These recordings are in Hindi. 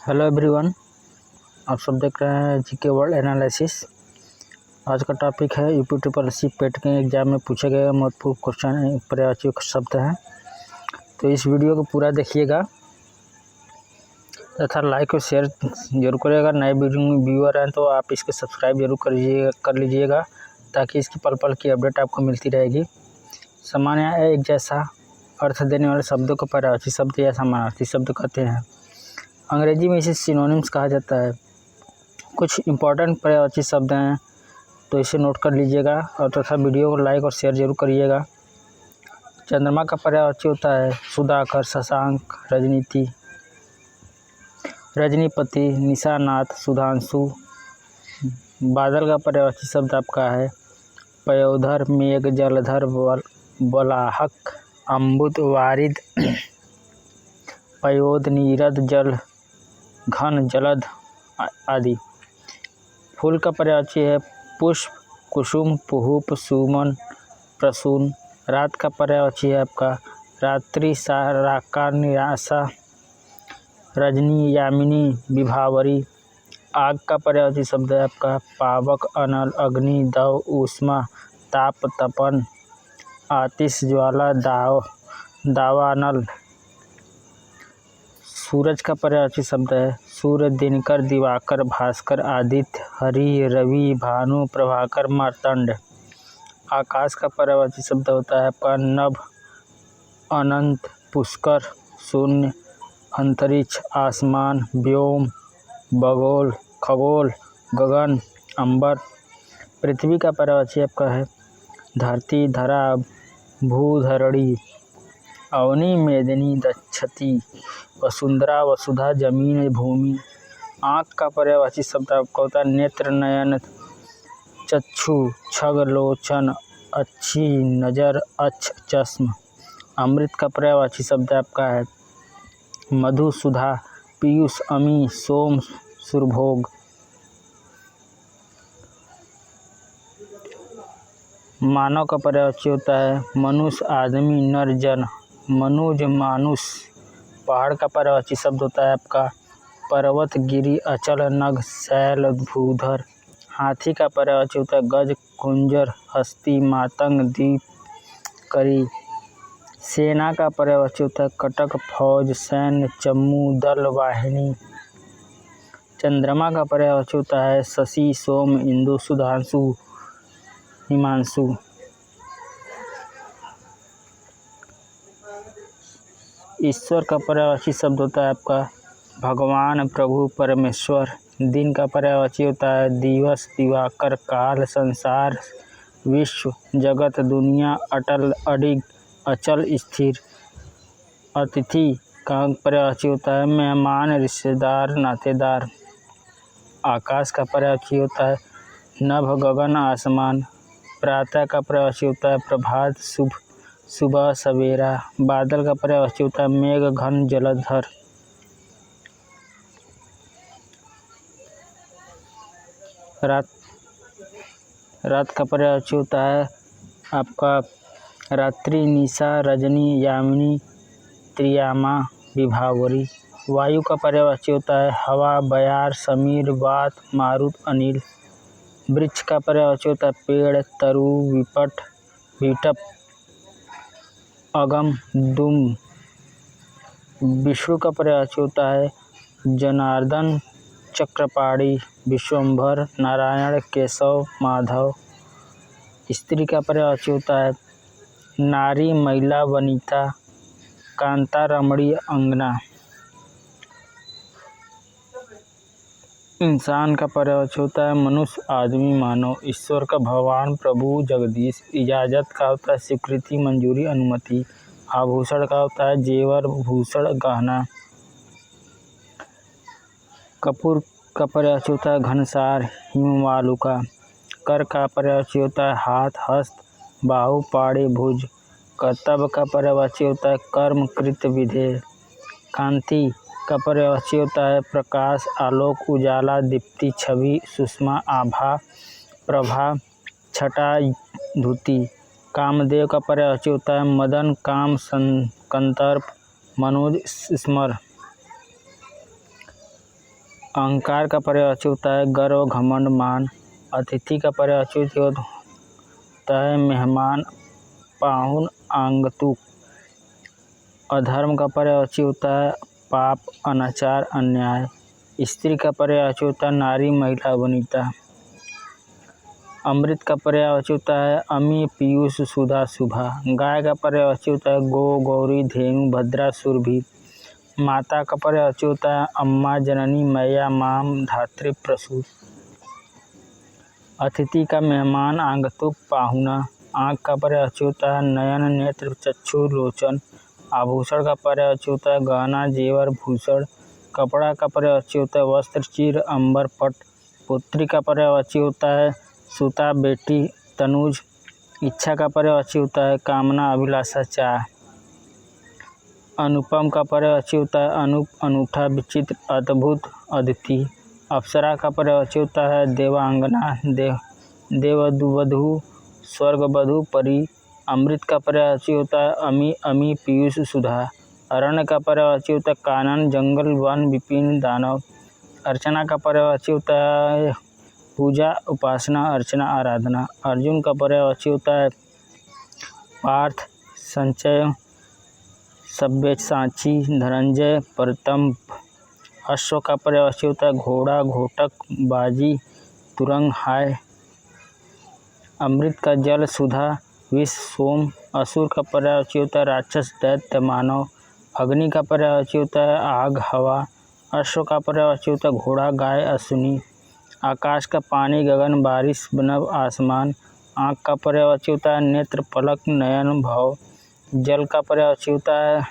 हेलो एवरीवन, आप सब देख रहे हैं जीके वर्ल्ड एनालिसिस। आज का टॉपिक है यूपी ट्रिपल सी पेट के एग्जाम में पूछे गए महत्वपूर्ण क्वेश्चन पर्यायवाची शब्द हैं। तो इस वीडियो को पूरा देखिएगा तथा लाइक और शेयर जरूर करिएगा। नए व्यूअर हैं तो आप इसको सब्सक्राइब जरूर कर लीजिएगा ताकि इसकी पल पल की अपडेट आपको मिलती रहेगी। सामान्य एक जैसा अर्थ देने वाले शब्दों को पर्यायवाची शब्द या समानार्थी शब्द कहते हैं। अंग्रेजी में इसे सिनोनिम्स कहा जाता है। कुछ इम्पॉर्टेंट पर्यायवाची शब्द हैं तो इसे नोट कर लीजिएगा और तथा वीडियो को लाइक और शेयर जरूर करिएगा। चंद्रमा का पर्यायवाची होता है सुधाकर, शशांक, रजनीपति, निशानाथ, सुधांशु। बादल का पर्यायवाची शब्द आपका है पयोधर, मेघ, जलधर, बलाहक, अम्बुद, वारिद, पयोद, नीरद, जल, घन, जलद आदि। फूल का पर्यायवाची है पुष्प, कुसुम, पुहुप, सुमन, प्रसून। रात का पर्यायवाची है आपका रात्रि, राका, निराशा, रजनी, यामिनी, विभावरी। आग का पर्यायवाची शब्द है आपका पावक, अनल, अग्नि, दव, ऊष्मा, ताप, तपन, आतिश, ज्वाला, दावानल। सूरज का पर्यायवाची शब्द है सूर्य, दिनकर, दिवाकर, भास्कर, आदित्य, हरि, रवि, भानु, प्रभाकर, मार्तंड। आकाश का पर्यायवाची शब्द होता है आपका नभ, अनंत, पुष्कर, शून्य, अंतरिक्ष, आसमान, व्योम, खगोल, गगन, अंबर। पृथ्वी का पर्यायवाची आपका है धरती, धरा, भूधरणी, अवनी, मेदिनी, दक्षति, वसुंधरा, वसुधा, जमीन, भूमि। आँख का पर्यायवाची शब्द आपका होता है नेत्र, नयन, चक्षु, छग, लोचन, अच्छी नज़र, अक्ष, चश्म। अमृत का पर्यायवाची शब्द आपका है मधु, सुधा, पीयूष, अमी, सोम, सुरभोग। मानव का पर्यायवाची होता है मनुष्य, आदमी, नर, जन, मनुज, मानुष। पहाड़ का पर्यायवाची शब्द होता है आपका पर्वत, गिरि, अचल, नग, शैल, भूधर। हाथी का पर्यायवाची होता है गज, कुंजर, हस्ती, मातंग, दीप, करी। सेना का पर्यायवाची होता है कटक, फौज, सैन्य, चम्मू, दल, वाहिनी। चंद्रमा का पर्यायवाची होता है शशि, सोम, इंदु, सुधांशु, हिमांशु। ईश्वर का पर्यायवाची शब्द होता है आपका भगवान, प्रभु, परमेश्वर। दिन का पर्यायवाची होता है दिवस, दिवाकर, काल, संसार, विश्व, जगत, दुनिया, अटल, अडिग, अचल, स्थिर। अतिथि का पर्यायवाची होता है मेहमान, रिश्तेदार, नातेदार। आकाश का पर्यायवाची होता है नभ, गगन, आसमान। प्रातः का पर्यायवाची होता है प्रभात, शुभ, सुबह, सवेरा। बादल का पर्यायवाची होता है मेघ, घन, जलधर। रात का पर्यायवाची होता है आपका रात्रि, निशा, रजनी, यामिनी, त्रियामा, विभावरी। वायु का पर्यायवाची होता है हवा, बयार, समीर, वात, मारुत, अनिल। वृक्ष का पर्यायवाची होता है पेड़, तरु, विटप, अगम, दुम। विष्णु का पर्यायवाची होता है जनार्दन, चक्रपाणी, विश्वंभर, नारायण, केशव, माधव। स्त्री का पर्यायवाची होता है नारी, महिला, वनिता, कांता, रमणी, अंगना। इंसान का पर्यायवाची होता है मनुष्य, आदमी, मानव। ईश्वर का भगवान, प्रभु, जगदीश। इजाज़त का होता है स्वीकृति, मंजूरी, अनुमति। आभूषण का होता है जेवर, भूषण, गहना। कपूर का पर्यायवाची होता है घनसार, हिमवालुका। कर का पर्यायवाची होता है हाथ, हस्त, बाहु, पाड़े, भुज। कर्तव्य का पर्यायवाची होता है कर्म, कृत, विधेय। कांति का पर्यायवाची होता है प्रकाश, आलोक, उजाला, दीप्ति, छवि, सुषमा, आभा, प्रभा, छटा, धुति। कामदेव का पर्यायवाची होता है मदन, काम, कंदर्प, मनोज, स्मर। अहंकार का पर्यायवाची होता है गर्व, घमंड, मान। अतिथि का पर्यायवाची होता है मेहमान, पाहुन, आगंतुक। अधर्म का पर्यायवाची होता है पाप, अनाचार, अन्याय। स्त्री का पर्यायवाची होता है नारी, महिला, वनिता। अमृत का पर्यायवाची होता है अमी, पीयूष, सुधा, शुभा। गाय का पर्यायवाची होता है गो, गौरी, धेनु, भद्रा, सुरभि। माता का पर्यायवाची होता है अम्मा, जननी, मैया, माम, धात्री, प्रसूत। अतिथि का मेहमान, आगंतुक, पाहुना। आँख का पर्यायवाची होता है नयन, नेत्र, चक्षु, लोचन। आभूषण का पर्यायवाची होता है गहना, जेवर, भूषण। कपड़ा का पर्यायवाची होता है वस्त्र, चीर, अंबर, पट। पुत्री का पर्यायवाची होता है सुता, बेटी, तनुज। इच्छा का पर्यायवाची होता है कामना, अभिलाषा, चाह। अनुपम का पर्यायवाची होता है अनूप, अनूठा, विचित्र, अद्भुत, अद्वितीय। अप्सरा का पर्यायवाची होता है देवांगना, देववधू, स्वर्गवधू, परी। अमृत का पर्यायवाची होता है अमी, अमी, पीयूष, सुधा। अरण्य का पर्यायवाची होता है कानन, जंगल, वन, विपिन, दानव। अर्चना का पर्यायवाची होता है पूजा, उपासना, अर्चना, आराधना। अर्जुन का पर्यायवाची होता है पार्थ, संचय, सब्यसाची, धनंजय, प्रतंभ। अश्व का पर्यायवाची होता है घोड़ा, घोटक, बाजी, तुरंग, हाय। अमृत का जल, सुधा, विष, सोम। असुर का पर्यायवाची होता है राक्षस, दैत्य, मानव। अग्नि का पर्यायवाची होता है आग, हवा। अश्व का पर्यायवाची होता है घोड़ा, गाय, अश्विनी। आकाश का पानी, गगन, बारिश, नभ, आसमान। आँख का पर्यायवाची होता है नेत्र, पलक, नयन, भव। जल का पर्यायवाची होता है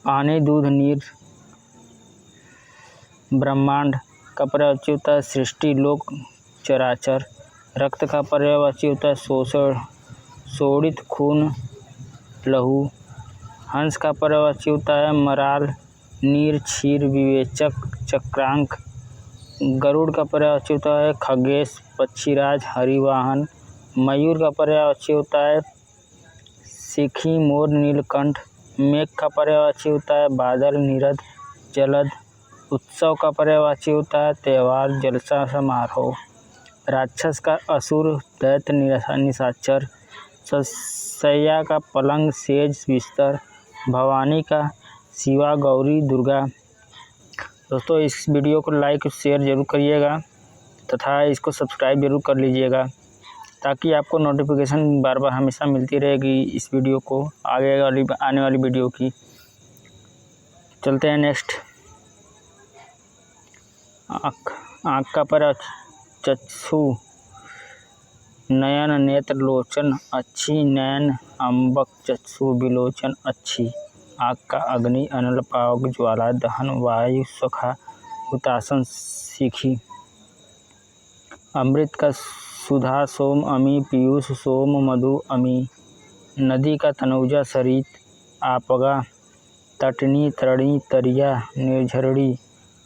पानी, दूध, नीर। ब्रह्मांड का पर्यायवाची होता है सृष्टि, लोक, चराचर। रक्त का पर्यायवाची होता है शोषण, शोणित, खून, लहू। हंस का पर्यायवाची होता है मराल, नीर, क्षीर, विवेचक, चक्रांक। गरुड़ का पर्यायवाची होता है खगेश, पक्षीराज, हरिवाहन। मयूर का पर्यायवाची होता है सिखी, मोर, नीलकंठ। मेघ का पर्यायवाची होता है बादल, नीरद, जलद। उत्सव का पर्यायवाची होता है त्यौहार, जलसा, समारोह। राक्षस का असुर, दैत्य, निशाचर। सैया का पलंग, सेज, बिस्तर। भवानी का शिवा, गौरी, दुर्गा। दोस्तों इस वीडियो को लाइक और शेयर ज़रूर करिएगा तथा इसको सब्सक्राइब ज़रूर कर लीजिएगा ताकि आपको नोटिफिकेशन बार बार हमेशा मिलती रहेगी इस वीडियो को आने वाली वीडियो की। चलते हैं नेक्स्ट। आँख का पर्यायवाची चक्षु, नयन, नेत्र, लोचन, अच्छी, नयन, अम्बक, चक्षु, विलोचन, अच्छी। आग का अग्नि, अनल, पावक, ज्वाला, दहन, वायु, सखा, हुतासन, सीखी। अमृत का सुधा, सोम, अमी, पीयूष, सोम, मधु, अमी। नदी का तनुजा, सरित, आपगा, तटनी, तरणी, तरिया, निर्झरणी।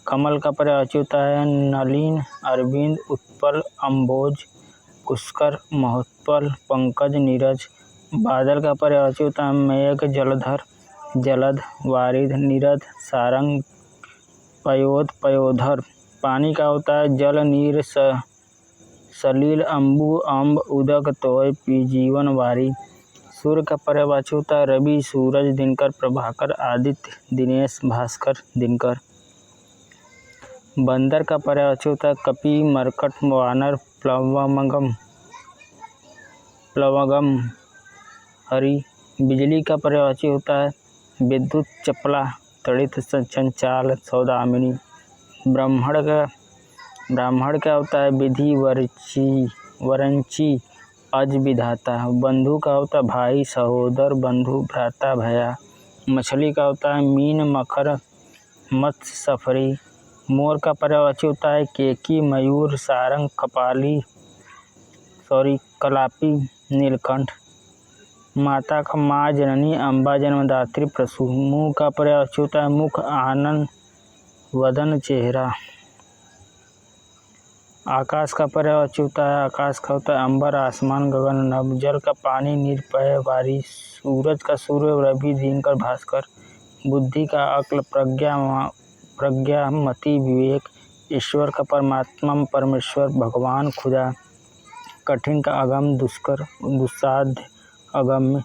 कमल का पर्यायवाची होता है नलिन, अरविंद, उत्पल, अम्भोज, पुष्कर, महोत्पल, पंकज, नीरज। बादल का पर्यायवाची होता है मेघ, जलधर, जलद, वारिध, नीरद, सारंग, पयोध, पयोधर। पानी का होता है जल, नीर, सलील, अम्बु, अम्ब, उदक, तोय, जीवन, वारी। सूर्य का पर्यायवाची होता है रवि, सूरज, दिनकर, प्रभाकर, आदित्य, दिनेश, भास्कर, दिनकर। बंदर का पर्यायवाची होता है कपि, मरकट, वानर, प्लवगम, हरि। बिजली का पर्यायवाची होता है विद्युत, चपला, तड़ित, चंचाल, सौदामिनी। ब्राह्मण का होता है विधि, वरंची, अज, विधाता। बंधु का होता है भाई, सहोदर, बंधु, भ्राता, भया। मछली का होता है मीन, मकर, मत्स्य, सफरी। मोर का पर्यायवाची होता है केकी, मयूर, सारंग, कलापी, नीलकंठ। माता का माँ, जननी, अम्बा, जन्मदात्री, प्रसूत। मुँह का पर्यायवाची होता है मुख, आनन, वदन, चेहरा। आकाश का पर्यायवाची होता है आकाश का होता है अंबर, आसमान, गगन, नभ। जल का पानी, नीर, पय, वारी। सूरज का सूर्य, रवि, दिनकर, भास्कर। बुद्धि का अक्ल, प्रज्ञा, प्रज्ञा, मति, विवेक। ईश्वर का परमात्मा, परमेश्वर, भगवान, खुदा। कठिन का अगम, दुष्कर, दुस्साध्य, अगम्य।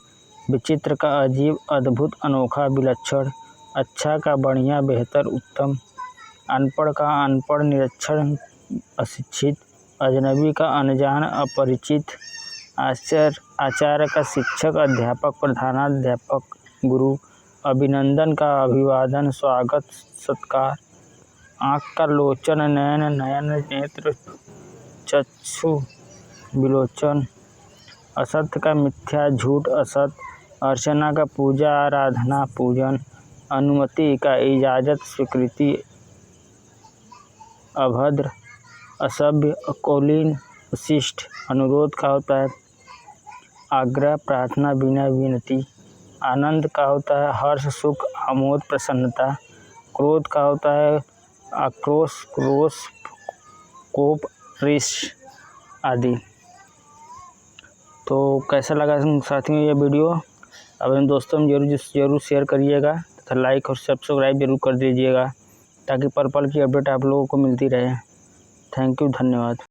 विचित्र का अजीब, अद्भुत, अनोखा, विलक्षण। अच्छा का बढ़िया, बेहतर, उत्तम। अनपढ़ का अनपढ़, निरक्षर, अशिक्षित। अजनबी का अनजान, अपरिचित। आचार्य का शिक्षक, अध्यापक, प्रधानाध्यापक, गुरु। अभिनंदन का अभिवादन, स्वागत, सत्कार। आँख का लोचन, नयन, नयन, नेत्र, चक्षु, विलोचन। असत्य का मिथ्या, झूठ, असत। अर्चना का पूजा, आराधना, पूजन। अनुमति का इजाज़त, स्वीकृति, अभद्र, असभ्य, अकुलीन, उशिष्ट। अनुरोध का होता है आग्रह, प्रार्थना, विनय, विनती। आनंद का होता है हर्ष, सुख, आमोद, प्रसन्नता। क्रोध का होता है आक्रोश, रोष, कोप, रीस आदि। तो कैसा लगा साथियों ये वीडियो? अपने दोस्तों में जरूर शेयर करिएगा तथा लाइक और सब्सक्राइब जरूर कर दीजिएगा ताकि पल पल की अपडेट आप लोगों को मिलती रहे। थैंक यू, धन्यवाद।